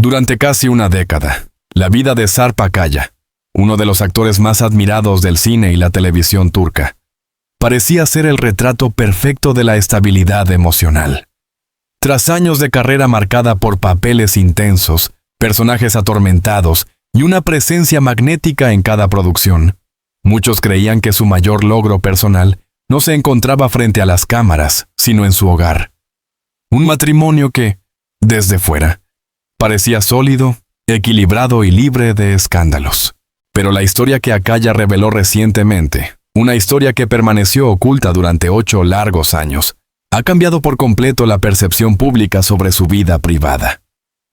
Durante casi una década, la vida de Sarp Akaya, uno de los actores más admirados del cine y la televisión turca, parecía ser el retrato perfecto de la estabilidad emocional. Tras años de carrera marcada por papeles intensos, personajes atormentados y una presencia magnética en cada producción, muchos creían que su mayor logro personal no se encontraba frente a las cámaras, sino en su hogar. Un matrimonio que, desde fuera, parecía sólido, equilibrado y libre de escándalos. Pero la historia que Akaya reveló recientemente, una historia que permaneció oculta durante 8 largos años, ha cambiado por completo la percepción pública sobre su vida privada.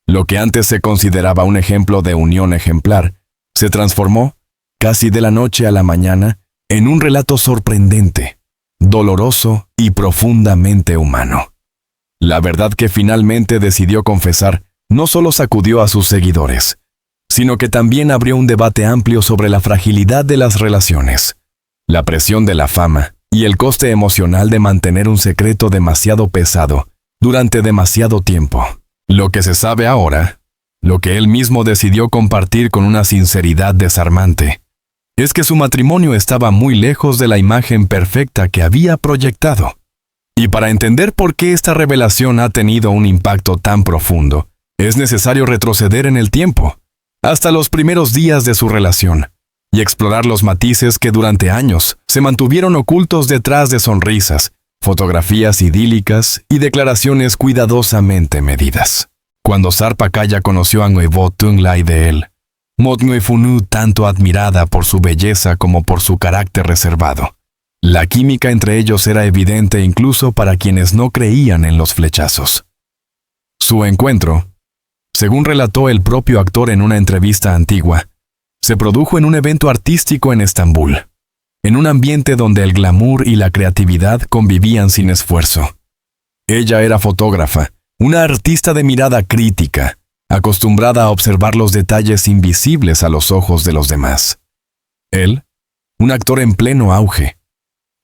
Lo que antes se consideraba un ejemplo de unión ejemplar, se transformó, casi de la noche a la mañana, en un relato sorprendente, doloroso y profundamente humano. La verdad que finalmente decidió confesar no solo sacudió a sus seguidores, sino que también abrió un debate amplio sobre la fragilidad de las relaciones, la presión de la fama y el coste emocional de mantener un secreto demasiado pesado durante demasiado tiempo. Lo que se sabe ahora, lo que él mismo decidió compartir con una sinceridad desarmante, es que su matrimonio estaba muy lejos de la imagen perfecta que había proyectado. Y para entender por qué esta revelación ha tenido un impacto tan profundo, es necesario retroceder en el tiempo, hasta los primeros días de su relación, y explorar los matices que durante años se mantuvieron ocultos detrás de sonrisas, fotografías idílicas y declaraciones cuidadosamente medidas. Cuando Sarp Akaya conoció a Nguyen Tung Lai de él, Mot Nguyen Phu tanto admirada por su belleza como por su carácter reservado. La química entre ellos era evidente incluso para quienes no creían en los flechazos. Su encuentro, según relató el propio actor en una entrevista antigua, se produjo en un evento artístico en Estambul, en un ambiente donde el glamour y la creatividad convivían sin esfuerzo. Ella era fotógrafa, una artista de mirada crítica, acostumbrada a observar los detalles invisibles a los ojos de los demás. Él, un actor en pleno auge,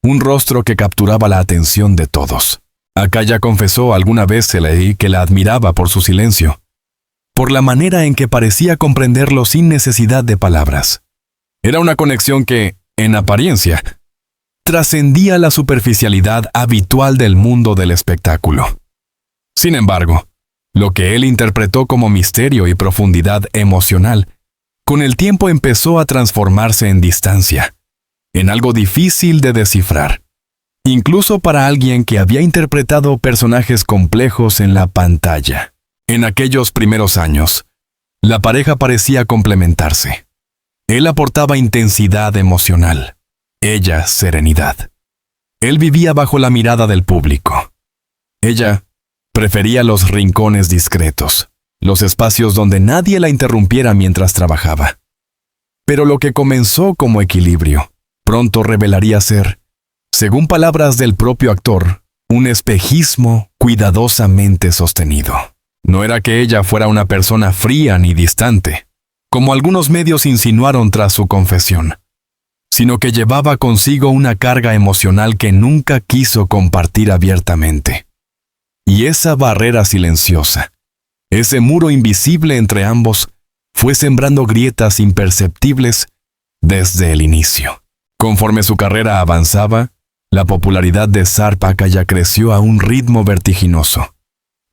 un rostro que capturaba la atención de todos. Akaya confesó alguna vez se leí que la admiraba por su silencio, por la manera en que parecía comprenderlo sin necesidad de palabras. Era una conexión que, en apariencia, trascendía la superficialidad habitual del mundo del espectáculo. Sin embargo, lo que él interpretó como misterio y profundidad emocional, con el tiempo empezó a transformarse en distancia, en algo difícil de descifrar, incluso para alguien que había interpretado personajes complejos en la pantalla. En aquellos primeros años, la pareja parecía complementarse. Él aportaba intensidad emocional, ella serenidad. Él vivía bajo la mirada del público. Ella prefería los rincones discretos, los espacios donde nadie la interrumpiera mientras trabajaba. Pero lo que comenzó como equilibrio, pronto revelaría ser, según palabras del propio actor, un espejismo cuidadosamente sostenido. No era que ella fuera una persona fría ni distante, como algunos medios insinuaron tras su confesión, sino que llevaba consigo una carga emocional que nunca quiso compartir abiertamente. Y esa barrera silenciosa, ese muro invisible entre ambos, fue sembrando grietas imperceptibles desde el inicio. Conforme su carrera avanzaba, la popularidad de Sarp Akaya creció a un ritmo vertiginoso.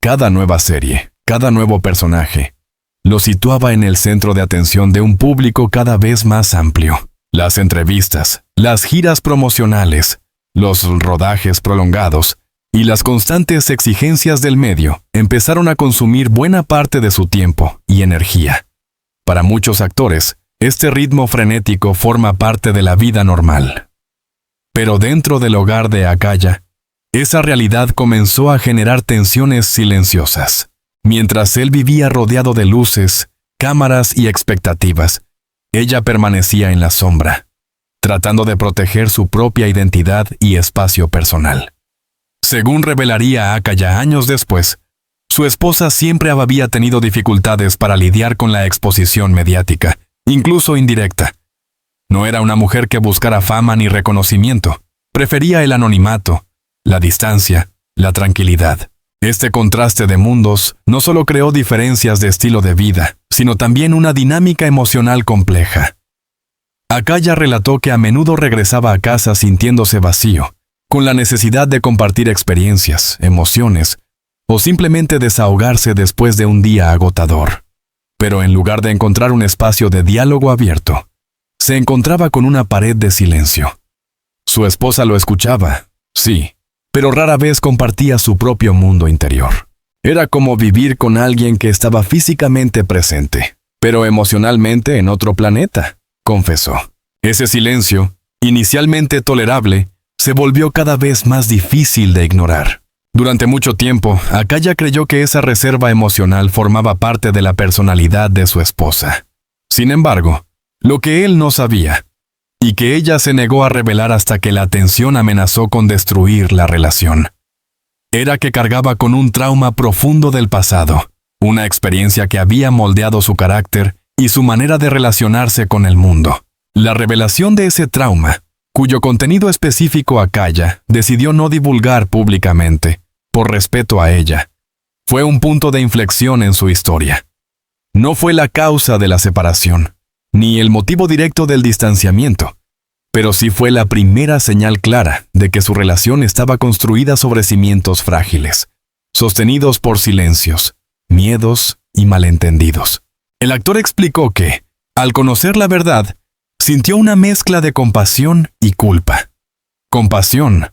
Cada nueva serie, cada nuevo personaje, lo situaba en el centro de atención de un público cada vez más amplio. Las entrevistas, las giras promocionales, los rodajes prolongados y las constantes exigencias del medio empezaron a consumir buena parte de su tiempo y energía. Para muchos actores, este ritmo frenético forma parte de la vida normal. Pero dentro del hogar de Akaya, esa realidad comenzó a generar tensiones silenciosas. Mientras él vivía rodeado de luces, cámaras y expectativas, ella permanecía en la sombra, tratando de proteger su propia identidad y espacio personal. Según revelaría Akaya años después, su esposa siempre había tenido dificultades para lidiar con la exposición mediática, incluso indirecta. No era una mujer que buscara fama ni reconocimiento, prefería el anonimato, la distancia, la tranquilidad. Este contraste de mundos no solo creó diferencias de estilo de vida, sino también una dinámica emocional compleja. Akaya relató que a menudo regresaba a casa sintiéndose vacío, con la necesidad de compartir experiencias, emociones, o simplemente desahogarse después de un día agotador. Pero en lugar de encontrar un espacio de diálogo abierto, se encontraba con una pared de silencio. Su esposa lo escuchaba, sí, pero rara vez compartía su propio mundo interior. Era como vivir con alguien que estaba físicamente presente, pero emocionalmente en otro planeta, confesó. Ese silencio, inicialmente tolerable, se volvió cada vez más difícil de ignorar. Durante mucho tiempo, Akaya creyó que esa reserva emocional formaba parte de la personalidad de su esposa. Sin embargo, lo que él no sabía, y que ella se negó a revelar hasta que la tensión amenazó con destruir la relación, era que cargaba con un trauma profundo del pasado, una experiencia que había moldeado su carácter y su manera de relacionarse con el mundo. La revelación de ese trauma, cuyo contenido específico Akaya decidió no divulgar públicamente, por respeto a ella, fue un punto de inflexión en su historia. No fue la causa de la separación, ni el motivo directo del distanciamiento, pero sí fue la primera señal clara de que su relación estaba construida sobre cimientos frágiles, sostenidos por silencios, miedos y malentendidos. El actor explicó que, al conocer la verdad, sintió una mezcla de compasión y culpa. Compasión,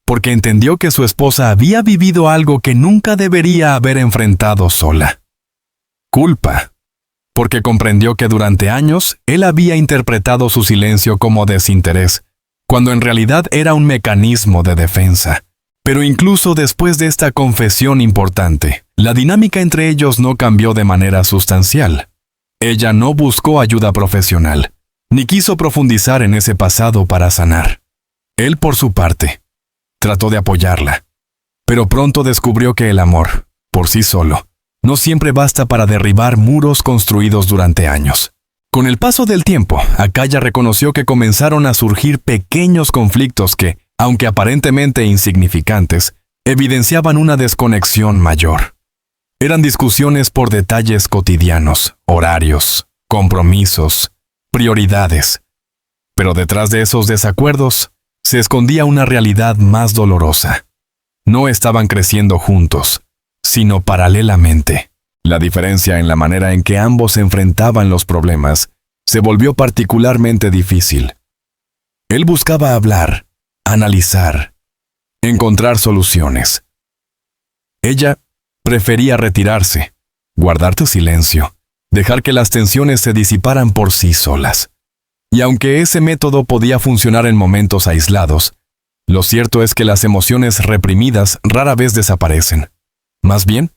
porque entendió que su esposa había vivido algo que nunca debería haber enfrentado sola. Culpa, porque comprendió que durante años él había interpretado su silencio como desinterés, cuando en realidad era un mecanismo de defensa. Pero incluso después de esta confesión importante, la dinámica entre ellos no cambió de manera sustancial. Ella no buscó ayuda profesional, ni quiso profundizar en ese pasado para sanar. Él, por su parte, trató de apoyarla, pero pronto descubrió que el amor, por sí solo, no siempre basta para derribar muros construidos durante años. Con el paso del tiempo, Akaya reconoció que comenzaron a surgir pequeños conflictos que, aunque aparentemente insignificantes, evidenciaban una desconexión mayor. Eran discusiones por detalles cotidianos, horarios, compromisos, prioridades. Pero detrás de esos desacuerdos, se escondía una realidad más dolorosa. No estaban creciendo juntos, sino paralelamente. La diferencia en la manera en que ambos enfrentaban los problemas se volvió particularmente difícil. Él buscaba hablar, analizar, encontrar soluciones. Ella prefería retirarse, guardar silencio, dejar que las tensiones se disiparan por sí solas. Y aunque ese método podía funcionar en momentos aislados, lo cierto es que las emociones reprimidas rara vez desaparecen. Más bien,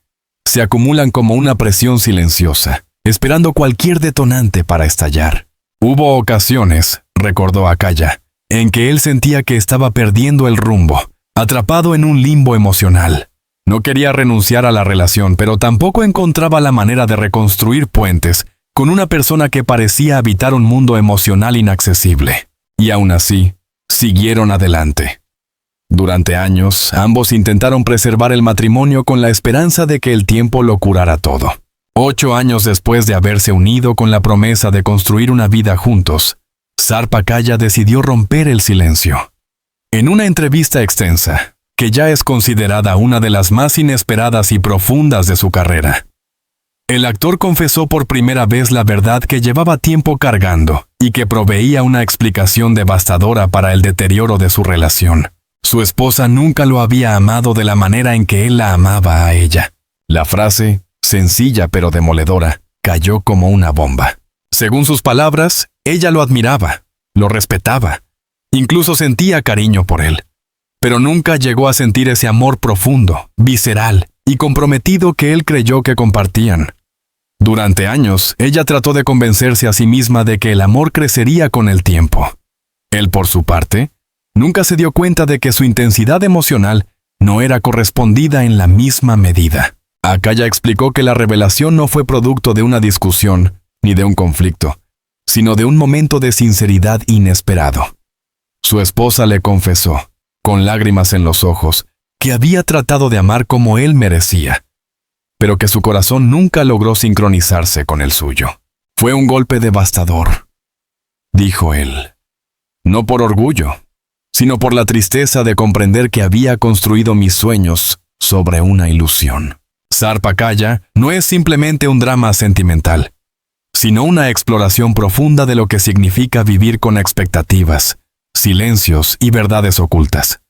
se acumulan como una presión silenciosa, esperando cualquier detonante para estallar. Hubo ocasiones, recordó Akaya, en que él sentía que estaba perdiendo el rumbo, atrapado en un limbo emocional. No quería renunciar a la relación, pero tampoco encontraba la manera de reconstruir puentes con una persona que parecía habitar un mundo emocional inaccesible. Y aún así, siguieron adelante. Durante años, ambos intentaron preservar el matrimonio con la esperanza de que el tiempo lo curara todo. 8 años después de haberse unido con la promesa de construir una vida juntos, Sarpa Akaya decidió romper el silencio. En una entrevista extensa, que ya es considerada una de las más inesperadas y profundas de su carrera, el actor confesó por primera vez la verdad que llevaba tiempo cargando y que proveía una explicación devastadora para el deterioro de su relación. Su esposa nunca lo había amado de la manera en que él la amaba a ella. La frase, sencilla pero demoledora, cayó como una bomba. Según sus palabras, ella lo admiraba, lo respetaba, incluso sentía cariño por él. Pero nunca llegó a sentir ese amor profundo, visceral y comprometido que él creyó que compartían. Durante años, ella trató de convencerse a sí misma de que el amor crecería con el tiempo. Él, por su parte, nunca se dio cuenta de que su intensidad emocional no era correspondida en la misma medida. Akaya explicó que la revelación no fue producto de una discusión ni de un conflicto, sino de un momento de sinceridad inesperado. Su esposa le confesó, con lágrimas en los ojos, que había tratado de amar como él merecía, pero que su corazón nunca logró sincronizarse con el suyo. Fue un golpe devastador, dijo él, no por orgullo, sino por la tristeza de comprender que había construido mis sueños sobre una ilusión. Sarpakaya no es simplemente un drama sentimental, sino una exploración profunda de lo que significa vivir con expectativas, silencios y verdades ocultas.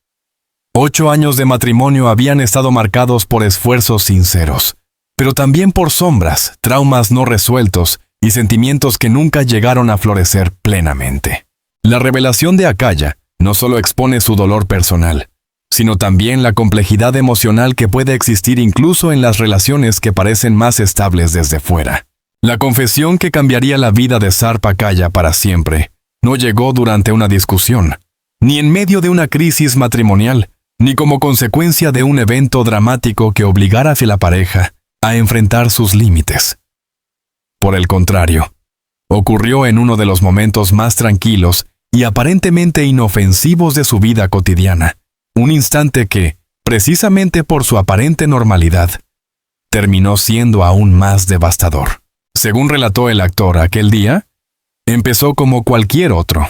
8 años de matrimonio habían estado marcados por esfuerzos sinceros, pero también por sombras, traumas no resueltos y sentimientos que nunca llegaron a florecer plenamente. La revelación de Akaya no solo expone su dolor personal, sino también la complejidad emocional que puede existir incluso en las relaciones que parecen más estables desde fuera. La confesión que cambiaría la vida de Sarpakaya para siempre no llegó durante una discusión, ni en medio de una crisis matrimonial, ni como consecuencia de un evento dramático que obligara a la pareja a enfrentar sus límites. Por el contrario, ocurrió en uno de los momentos más tranquilos y aparentemente inofensivos de su vida cotidiana, un instante que, precisamente por su aparente normalidad, terminó siendo aún más devastador. Según relató el actor aquel día, empezó como cualquier otro.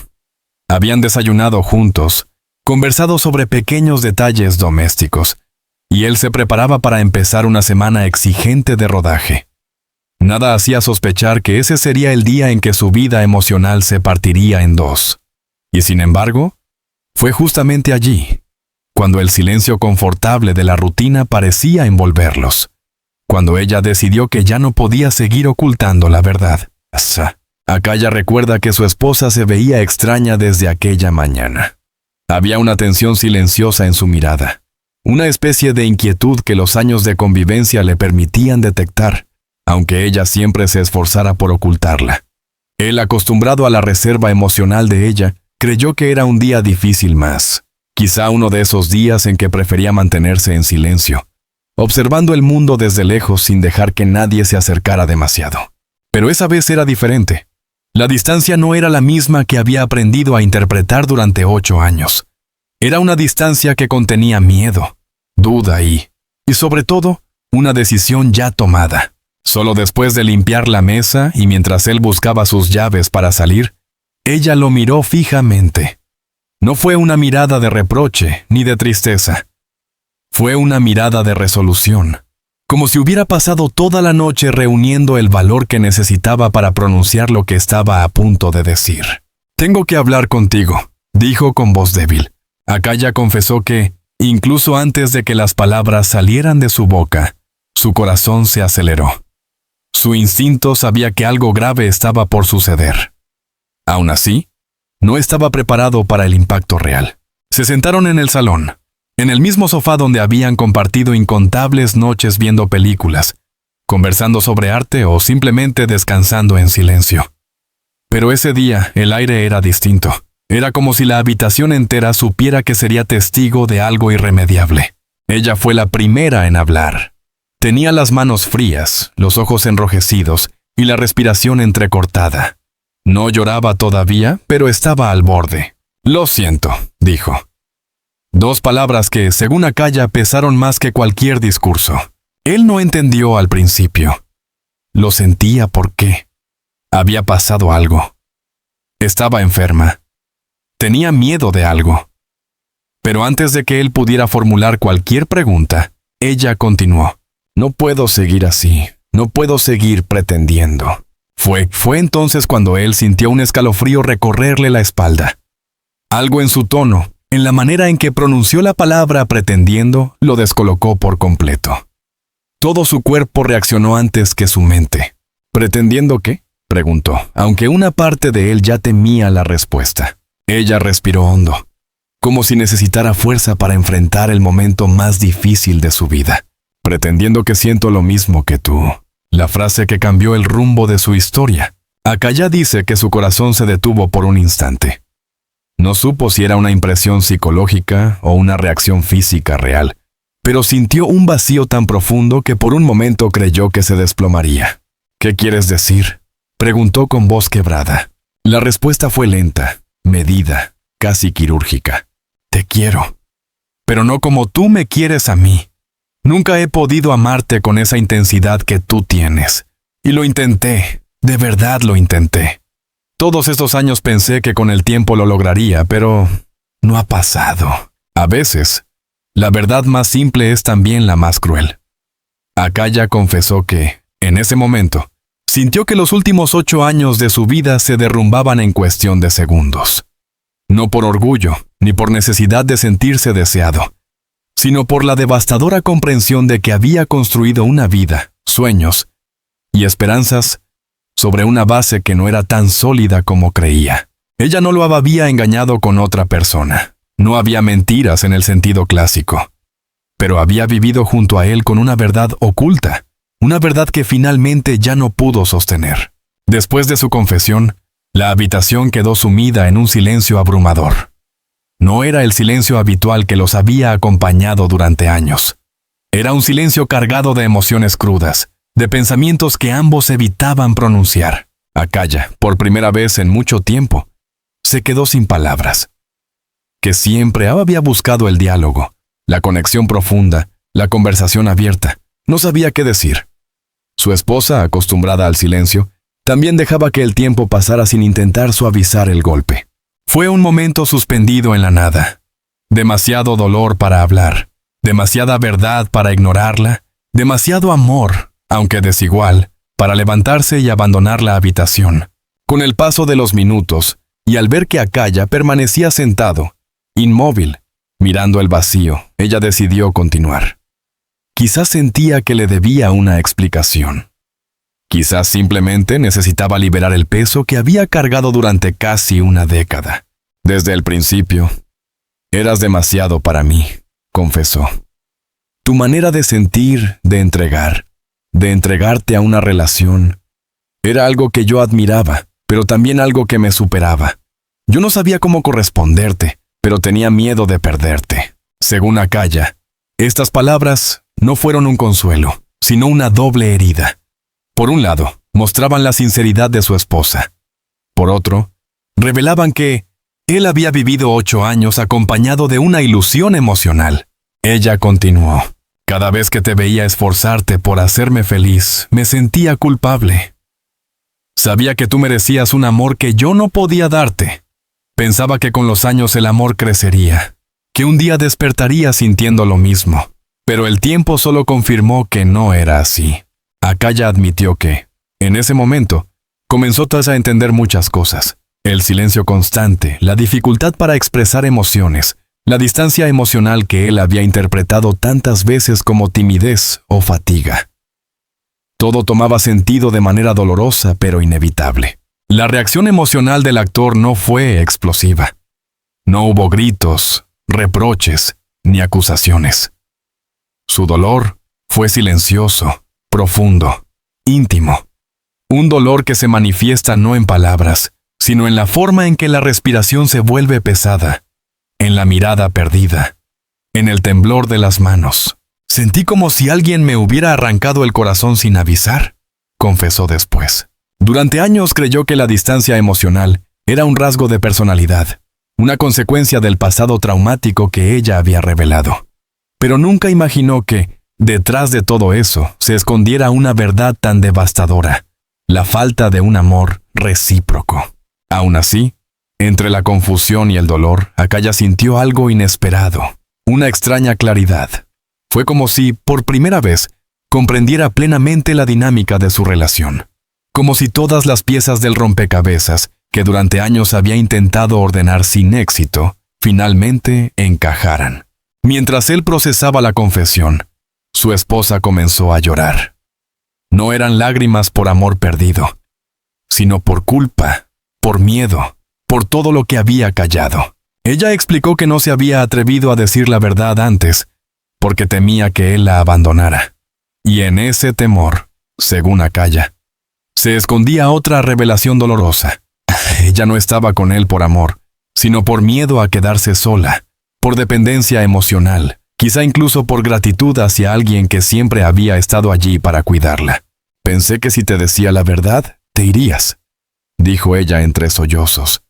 Habían desayunado juntos, conversado sobre pequeños detalles domésticos, y él se preparaba para empezar una semana exigente de rodaje. Nada hacía sospechar que ese sería el día en que su vida emocional se partiría en dos. Y sin embargo, fue justamente allí, cuando el silencio confortable de la rutina parecía envolverlos, cuando ella decidió que ya no podía seguir ocultando la verdad. Akaya recuerda que su esposa se veía extraña desde aquella mañana. Había una tensión silenciosa en su mirada, una especie de inquietud que los años de convivencia le permitían detectar, aunque ella siempre se esforzara por ocultarla. Él, acostumbrado a la reserva emocional de ella, creyó que era un día difícil más, quizá uno de esos días en que prefería mantenerse en silencio, observando el mundo desde lejos sin dejar que nadie se acercara demasiado. Pero esa vez era diferente. La distancia no era la misma que había aprendido a interpretar durante 8 años. Era una distancia que contenía miedo, duda y sobre todo, una decisión ya tomada. Solo después de limpiar la mesa y mientras él buscaba sus llaves para salir, ella lo miró fijamente. No fue una mirada de reproche ni de tristeza. Fue una mirada de resolución, como si hubiera pasado toda la noche reuniendo el valor que necesitaba para pronunciar lo que estaba a punto de decir. «Tengo que hablar contigo», dijo con voz débil. Akaya confesó que, incluso antes de que las palabras salieran de su boca, su corazón se aceleró. Su instinto sabía que algo grave estaba por suceder. Aún así, no estaba preparado para el impacto real. Se sentaron en el salón, en el mismo sofá donde habían compartido incontables noches viendo películas, conversando sobre arte o simplemente descansando en silencio. Pero ese día el aire era distinto. Era como si la habitación entera supiera que sería testigo de algo irremediable. Ella fue la primera en hablar. Tenía las manos frías, los ojos enrojecidos y la respiración entrecortada. No lloraba todavía, pero estaba al borde. «Lo siento», dijo. 2 palabras que, según Akaya, pesaron más que cualquier discurso. Él no entendió al principio. Lo sentía porque había pasado algo. Estaba enferma. Tenía miedo de algo. Pero antes de que él pudiera formular cualquier pregunta, ella continuó. «No puedo seguir así. No puedo seguir pretendiendo». Fue entonces cuando él sintió un escalofrío recorrerle la espalda. Algo en su tono, en la manera en que pronunció la palabra pretendiendo, lo descolocó por completo. Todo su cuerpo reaccionó antes que su mente. «¿Pretendiendo qué?», preguntó, aunque una parte de él ya temía la respuesta. Ella respiró hondo, como si necesitara fuerza para enfrentar el momento más difícil de su vida. «Pretendiendo que siento lo mismo que tú». La frase que cambió el rumbo de su historia. Akaya dice que su corazón se detuvo por un instante. No supo si era una impresión psicológica o una reacción física real, pero sintió un vacío tan profundo que por un momento creyó que se desplomaría. «¿Qué quieres decir?», preguntó con voz quebrada. La respuesta fue lenta, medida, casi quirúrgica. «Te quiero». pero no como tú me quieres a mí. Nunca he podido amarte con esa intensidad que tú tienes. Y lo intenté, de verdad lo intenté. Todos estos años pensé que con el tiempo lo lograría, pero no ha pasado. A veces, la verdad más simple es también la más cruel. Akaya confesó que, en ese momento, sintió que los últimos 8 años de su vida se derrumbaban en cuestión de segundos. No por orgullo, ni por necesidad de sentirse deseado, sino por la devastadora comprensión de que había construido una vida, sueños y esperanzas sobre una base que no era tan sólida como creía. Ella no lo había engañado con otra persona. No había mentiras en el sentido clásico, pero había vivido junto a él con una verdad oculta, una verdad que finalmente ya no pudo sostener. Después de su confesión, la habitación quedó sumida en un silencio abrumador. No era el silencio habitual que los había acompañado durante años. Era un silencio cargado de emociones crudas, de pensamientos que ambos evitaban pronunciar. Akaya, por primera vez en mucho tiempo, se quedó sin palabras. Que siempre había buscado el diálogo, la conexión profunda, la conversación abierta. No sabía qué decir. Su esposa, acostumbrada al silencio, también dejaba que el tiempo pasara sin intentar suavizar el golpe. Fue un momento suspendido en la nada. Demasiado dolor para hablar, demasiada verdad para ignorarla, demasiado amor, aunque desigual, para levantarse y abandonar la habitación. Con el paso de los minutos, y al ver que Akaya permanecía sentado, inmóvil, mirando el vacío, ella decidió continuar. Quizás sentía que le debía una explicación. Quizás simplemente necesitaba liberar el peso que había cargado durante casi una década. Desde el principio, eras demasiado para mí, confesó. Tu manera de sentir, de entregarte a una relación, era algo que yo admiraba, pero también algo que me superaba. Yo no sabía cómo corresponderte, pero tenía miedo de perderte. Según Akaya, estas palabras no fueron un consuelo, sino una doble herida. Por un lado, mostraban la sinceridad de su esposa. Por otro, revelaban que él había vivido 8 años acompañado de una ilusión emocional. Ella continuó. Cada vez que te veía esforzarte por hacerme feliz, me sentía culpable. Sabía que tú merecías un amor que yo no podía darte. Pensaba que con los años el amor crecería, que un día despertaría sintiendo lo mismo. Pero el tiempo solo confirmó que no era así. Akaya admitió que, en ese momento, comenzó a entender muchas cosas. El silencio constante, la dificultad para expresar emociones, la distancia emocional que él había interpretado tantas veces como timidez o fatiga. Todo tomaba sentido de manera dolorosa pero inevitable. La reacción emocional del actor no fue explosiva. No hubo gritos, reproches, ni acusaciones. Su dolor fue silencioso, profundo, íntimo. Un dolor que se manifiesta no en palabras, sino en la forma en que la respiración se vuelve pesada, en la mirada perdida, en el temblor de las manos. Sentí como si alguien me hubiera arrancado el corazón sin avisar, confesó después. Durante años creyó que la distancia emocional era un rasgo de personalidad, una consecuencia del pasado traumático que ella había revelado. Pero nunca imaginó que, detrás de todo eso, se escondiera una verdad tan devastadora, la falta de un amor recíproco. Aún así, entre la confusión y el dolor, Akaya sintió algo inesperado, una extraña claridad. Fue como si, por primera vez, comprendiera plenamente la dinámica de su relación. Como si todas las piezas del rompecabezas, que durante años había intentado ordenar sin éxito, finalmente encajaran. Mientras él procesaba la confesión, su esposa comenzó a llorar. No eran lágrimas por amor perdido, sino por culpa, por miedo, por todo lo que había callado. Ella explicó que no se había atrevido a decir la verdad antes, porque temía que él la abandonara. Y en ese temor, según Akaya, se escondía otra revelación dolorosa. Ella no estaba con él por amor, sino por miedo a quedarse sola, por dependencia emocional, quizá incluso por gratitud hacia alguien que siempre había estado allí para cuidarla. Pensé que si te decía la verdad, te irías, dijo ella entre sollozos.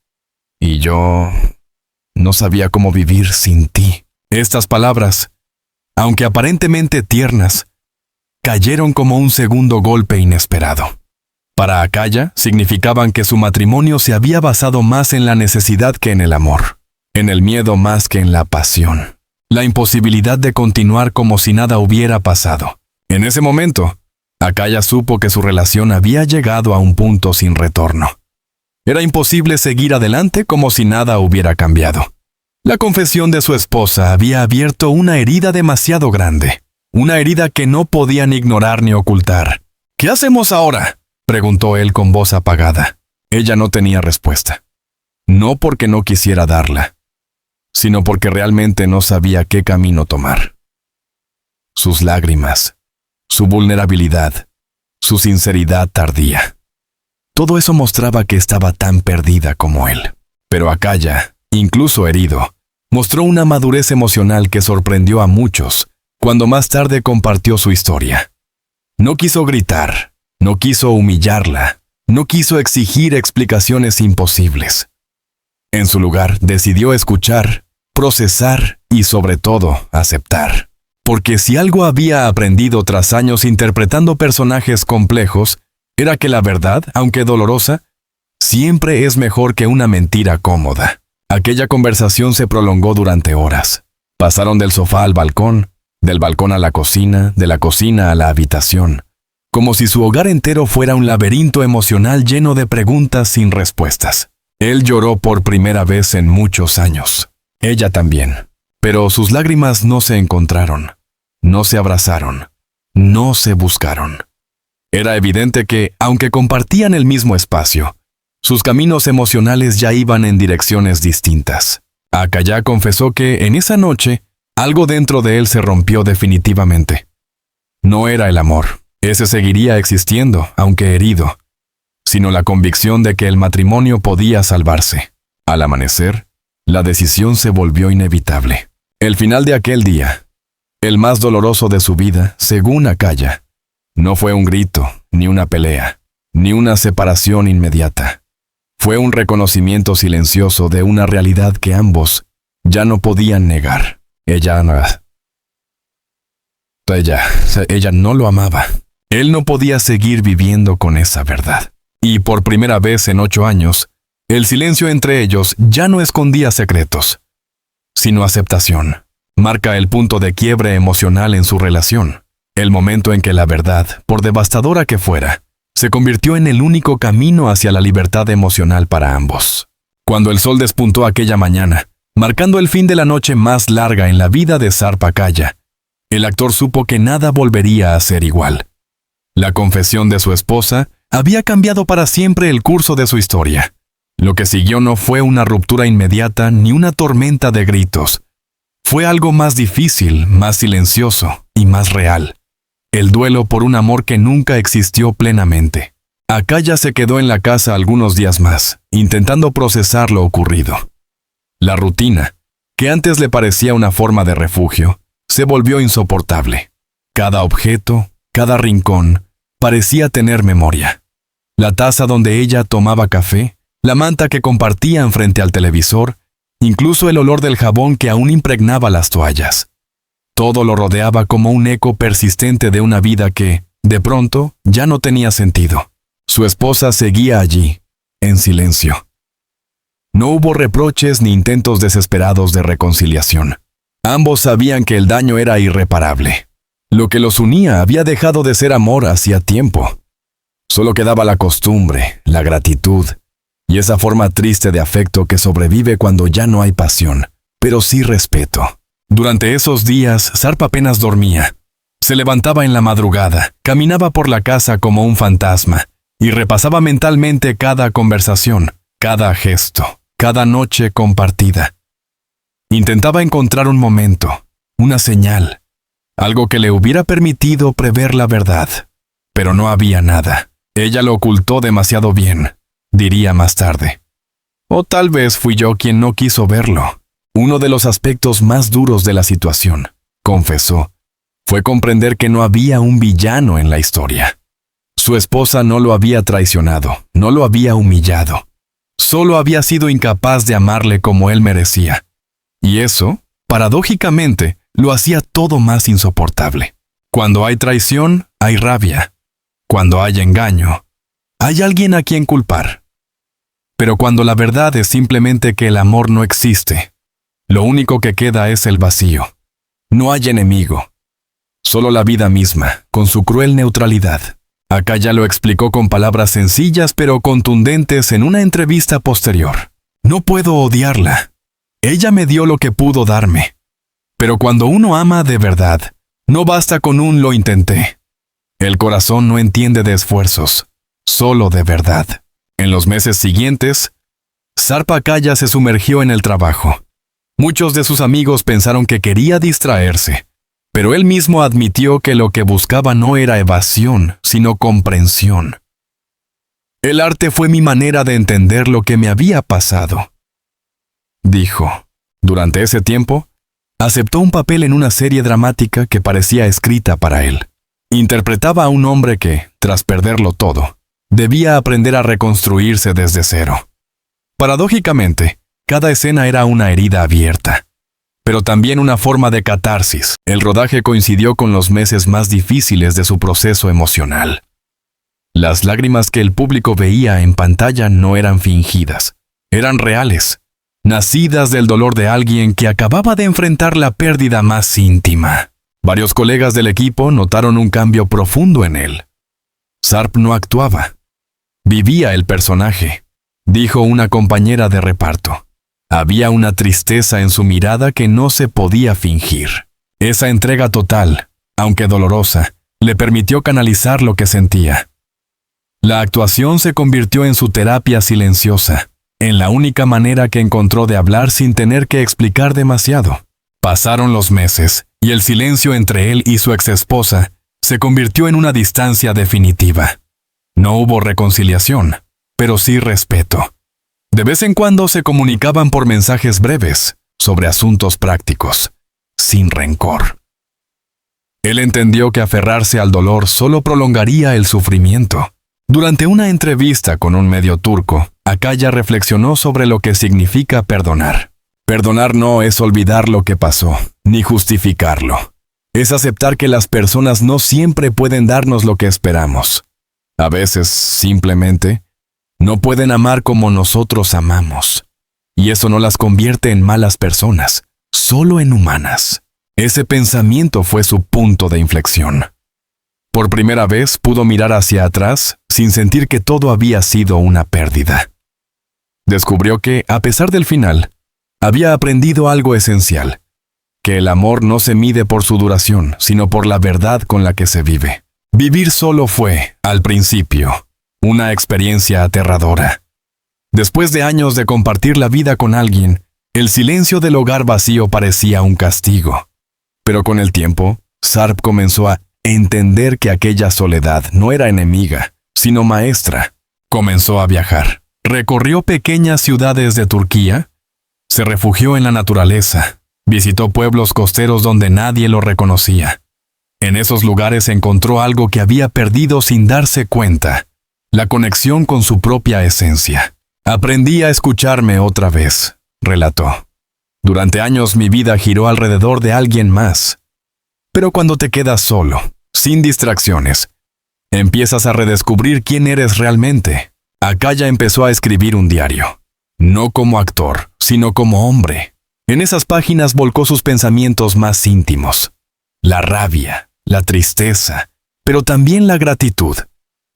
Y yo no sabía cómo vivir sin ti. Estas palabras, aunque aparentemente tiernas, cayeron como un segundo golpe inesperado. Para Acaya, significaban que su matrimonio se había basado más en la necesidad que en el amor, en el miedo más que en la pasión, la imposibilidad de continuar como si nada hubiera pasado. En ese momento, Acaya supo que su relación había llegado a un punto sin retorno. Era imposible seguir adelante como si nada hubiera cambiado. La confesión de su esposa había abierto una herida demasiado grande, una herida que no podían ignorar ni ocultar. «¿Qué hacemos ahora?», preguntó él con voz apagada. Ella no tenía respuesta. No porque no quisiera darla, sino porque realmente no sabía qué camino tomar. Sus lágrimas, su vulnerabilidad, su sinceridad tardía. Todo eso mostraba que estaba tan perdida como él. Pero Acaya, incluso herido, mostró una madurez emocional que sorprendió a muchos cuando más tarde compartió su historia. No quiso gritar, no quiso humillarla, no quiso exigir explicaciones imposibles. En su lugar, decidió escuchar, procesar y, sobre todo, aceptar. Porque si algo había aprendido tras años interpretando personajes complejos, era que la verdad, aunque dolorosa, siempre es mejor que una mentira cómoda. Aquella conversación se prolongó durante horas. Pasaron del sofá al balcón, del balcón a la cocina, de la cocina a la habitación, como si su hogar entero fuera un laberinto emocional lleno de preguntas sin respuestas. Él lloró por primera vez en muchos años. Ella también. Pero sus lágrimas no se encontraron, no se abrazaron, no se buscaron. Era evidente que, aunque compartían el mismo espacio, sus caminos emocionales ya iban en direcciones distintas. Acaya confesó que, en esa noche, algo dentro de él se rompió definitivamente. No era el amor, ese seguiría existiendo, aunque herido, sino la convicción de que el matrimonio podía salvarse. Al amanecer, la decisión se volvió inevitable. El final de aquel día, el más doloroso de su vida, según Acaya, no fue un grito, ni una pelea, ni una separación inmediata. Fue un reconocimiento silencioso de una realidad que ambos ya no podían negar. Ella no lo amaba. Él no podía seguir viviendo con esa verdad. Y por primera vez en 8 años, el silencio entre ellos ya no escondía secretos, sino aceptación. Marca el punto de quiebre emocional en su relación. El momento en que la verdad, por devastadora que fuera, se convirtió en el único camino hacia la libertad emocional para ambos. Cuando el sol despuntó aquella mañana, marcando el fin de la noche más larga en la vida de Sarp Acaya, el actor supo que nada volvería a ser igual. La confesión de su esposa había cambiado para siempre el curso de su historia. Lo que siguió no fue una ruptura inmediata ni una tormenta de gritos. Fue algo más difícil, más silencioso y más real. El duelo por un amor que nunca existió plenamente. Acaya se quedó en la casa algunos días más, intentando procesar lo ocurrido. La rutina, que antes le parecía una forma de refugio, se volvió insoportable. Cada objeto, cada rincón, parecía tener memoria. La taza donde ella tomaba café, la manta que compartían frente al televisor, incluso el olor del jabón que aún impregnaba las toallas. Todo lo rodeaba como un eco persistente de una vida que, de pronto, ya no tenía sentido. Su esposa seguía allí, en silencio. No hubo reproches ni intentos desesperados de reconciliación. Ambos sabían que el daño era irreparable. Lo que los unía había dejado de ser amor hacía tiempo. Solo quedaba la costumbre, la gratitud, y esa forma triste de afecto que sobrevive cuando ya no hay pasión, pero sí respeto. Durante esos días, Sarp apenas dormía. Se levantaba en la madrugada, caminaba por la casa como un fantasma, y repasaba mentalmente cada conversación, cada gesto, cada noche compartida. Intentaba encontrar un momento, una señal, algo que le hubiera permitido prever la verdad. Pero no había nada. Ella lo ocultó demasiado bien, diría más tarde. O tal vez fui yo quien no quiso verlo. Uno de los aspectos más duros de la situación, confesó, fue comprender que no había un villano en la historia. Su esposa no lo había traicionado, no lo había humillado. Solo había sido incapaz de amarle como él merecía. Y eso Paradójicamente, lo hacía todo más insoportable. Cuando hay traición, hay rabia. Cuando hay engaño, hay alguien a quien culpar. Pero cuando la verdad es simplemente que el amor no existe, lo único que queda es el vacío. No hay enemigo, solo la vida misma, con su cruel neutralidad. Akaya lo explicó con palabras sencillas pero contundentes en una entrevista posterior. No puedo odiarla. Ella me dio lo que pudo darme. Pero cuando uno ama de verdad, no basta con un lo intenté. El corazón no entiende de esfuerzos, solo de verdad. En los meses siguientes, Sarp Akaya se sumergió en el trabajo. Muchos de sus amigos pensaron que quería distraerse, pero él mismo admitió que lo que buscaba no era evasión, sino comprensión. El arte fue mi manera de entender lo que me había pasado, dijo. Durante ese tiempo, aceptó un papel en una serie dramática que parecía escrita para él. Interpretaba a un hombre que, tras perderlo todo, debía aprender a reconstruirse desde cero. Paradójicamente, cada escena era una herida abierta, pero también una forma de catarsis. El rodaje coincidió con los meses más difíciles de su proceso emocional. Las lágrimas que el público veía en pantalla no eran fingidas, eran reales, nacidas del dolor de alguien que acababa de enfrentar la pérdida más íntima. Varios colegas del equipo notaron un cambio profundo en él. Sarp no actuaba, vivía el personaje, dijo una compañera de reparto. Había una tristeza en su mirada que no se podía fingir. Esa entrega total, aunque dolorosa, le permitió canalizar lo que sentía. La actuación se convirtió en su terapia silenciosa, en la única manera que encontró de hablar sin tener que explicar demasiado. Pasaron los meses, y el silencio entre él y su exesposa se convirtió en una distancia definitiva. No hubo reconciliación, pero sí respeto. De vez en cuando se comunicaban por mensajes breves, sobre asuntos prácticos, sin rencor. Él entendió que aferrarse al dolor solo prolongaría el sufrimiento. Durante una entrevista con un medio turco, Akaya reflexionó sobre lo que significa perdonar. Perdonar no es olvidar lo que pasó, ni justificarlo. Es aceptar que las personas no siempre pueden darnos lo que esperamos. A veces, simplemente, no pueden amar como nosotros amamos. Y eso no las convierte en malas personas, solo en humanas. Ese pensamiento fue su punto de inflexión. Por primera vez pudo mirar hacia atrás sin sentir que todo había sido una pérdida. Descubrió que, a pesar del final, había aprendido algo esencial, que el amor no se mide por su duración, sino por la verdad con la que se vive. Vivir solo fue, al principio, una experiencia aterradora. Después de años de compartir la vida con alguien, el silencio del hogar vacío parecía un castigo. Pero con el tiempo, Sarp comenzó a entender que aquella soledad no era enemiga, sino maestra. Comenzó a viajar. Recorrió pequeñas ciudades de Turquía, se refugió en la naturaleza, visitó pueblos costeros donde nadie lo reconocía. En esos lugares encontró algo que había perdido sin darse cuenta, la conexión con su propia esencia. Aprendí a escucharme otra vez, relató. Durante años mi vida giró alrededor de alguien más. Pero cuando te quedas solo, sin distracciones, empiezas a redescubrir quién eres realmente. Akaya empezó a escribir un diario. No como actor, sino como hombre. En esas páginas volcó sus pensamientos más íntimos. La rabia, la tristeza, pero también la gratitud.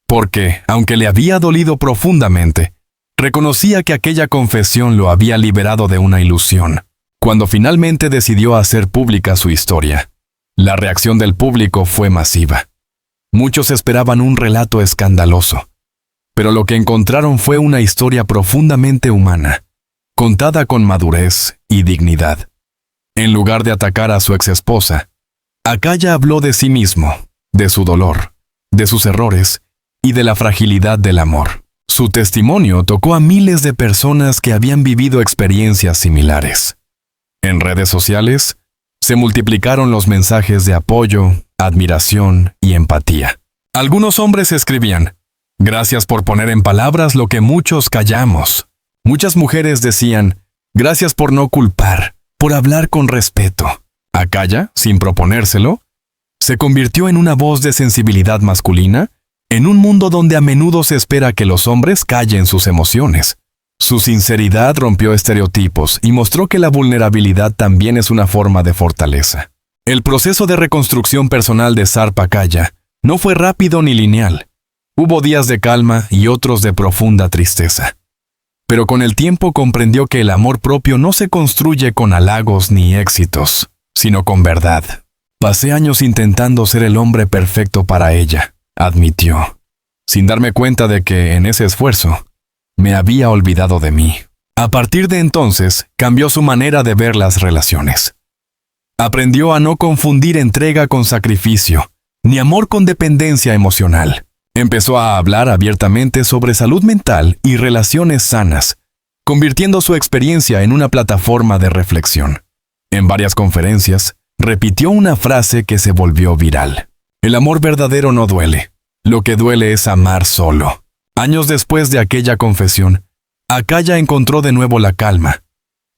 Porque, aunque le había dolido profundamente, reconocía que aquella confesión lo había liberado de una ilusión. Cuando finalmente decidió hacer pública su historia, la reacción del público fue masiva. Muchos esperaban un relato escandaloso, pero lo que encontraron fue una historia profundamente humana, contada con madurez y dignidad. En lugar de atacar a su exesposa, Akaya habló de sí mismo, de su dolor, de sus errores y de la fragilidad del amor. Su testimonio tocó a miles de personas que habían vivido experiencias similares. En redes sociales, se multiplicaron los mensajes de apoyo, admiración y empatía. Algunos hombres escribían: «Gracias por poner en palabras lo que muchos callamos». Muchas mujeres decían: «Gracias por no culpar, por hablar con respeto. Akaya, sin proponérselo, se convirtió en una voz de sensibilidad masculina en un mundo donde a menudo se espera que los hombres callen sus emociones. Su sinceridad rompió estereotipos y mostró que la vulnerabilidad también es una forma de fortaleza. El proceso de reconstrucción personal de Sarpa Akaya no fue rápido ni lineal. Hubo días de calma y otros de profunda tristeza. Pero con el tiempo comprendió que el amor propio no se construye con halagos ni éxitos, sino con verdad. Pasé años intentando ser el hombre perfecto para ella, admitió, sin darme cuenta de que, en ese esfuerzo, me había olvidado de mí. A partir de entonces, cambió su manera de ver las relaciones. Aprendió a no confundir entrega con sacrificio, ni amor con dependencia emocional. Empezó a hablar abiertamente sobre salud mental y relaciones sanas, convirtiendo su experiencia en una plataforma de reflexión. En varias conferencias, repitió una frase que se volvió viral. El amor verdadero no duele. Lo que duele es amar solo. Años después de aquella confesión, Akaya encontró de nuevo la calma.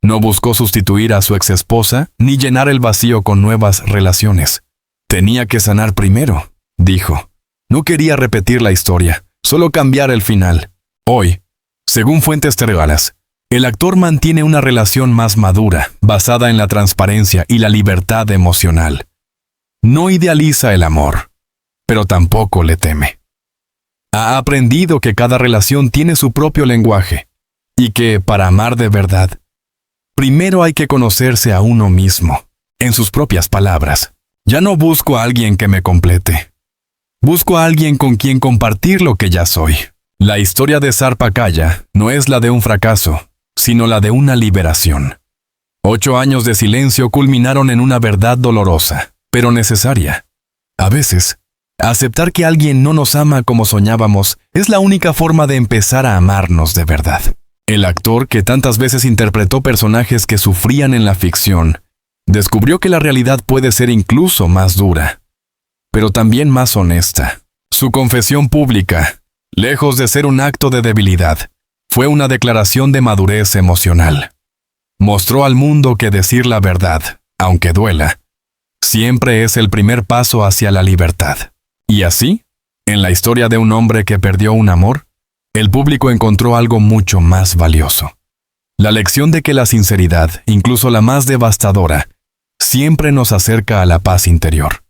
No buscó sustituir a su exesposa ni llenar el vacío con nuevas relaciones. Tenía que sanar primero, dijo. No quería repetir la historia, solo cambiar el final. Hoy, según fuentes tergalas, el actor mantiene una relación más madura, basada en la transparencia y la libertad emocional. No idealiza el amor, pero tampoco le teme. Ha aprendido que cada relación tiene su propio lenguaje y que, para amar de verdad, primero hay que conocerse a uno mismo. En sus propias palabras, ya no busco a alguien que me complete. Busco a alguien con quien compartir lo que ya soy. La historia de Sarpa Akaya no es la de un fracaso, sino la de una liberación. 8 años de silencio culminaron en una verdad dolorosa, pero necesaria. A veces, aceptar que alguien no nos ama como soñábamos es la única forma de empezar a amarnos de verdad. El actor, que tantas veces interpretó personajes que sufrían en la ficción, descubrió que la realidad puede ser incluso más dura, pero también más honesta. Su confesión pública, lejos de ser un acto de debilidad, fue una declaración de madurez emocional. Mostró al mundo que decir la verdad, aunque duela, siempre es el primer paso hacia la libertad. Y así, en la historia de un hombre que perdió un amor, el público encontró algo mucho más valioso. La lección de que la sinceridad, incluso la más devastadora, siempre nos acerca a la paz interior.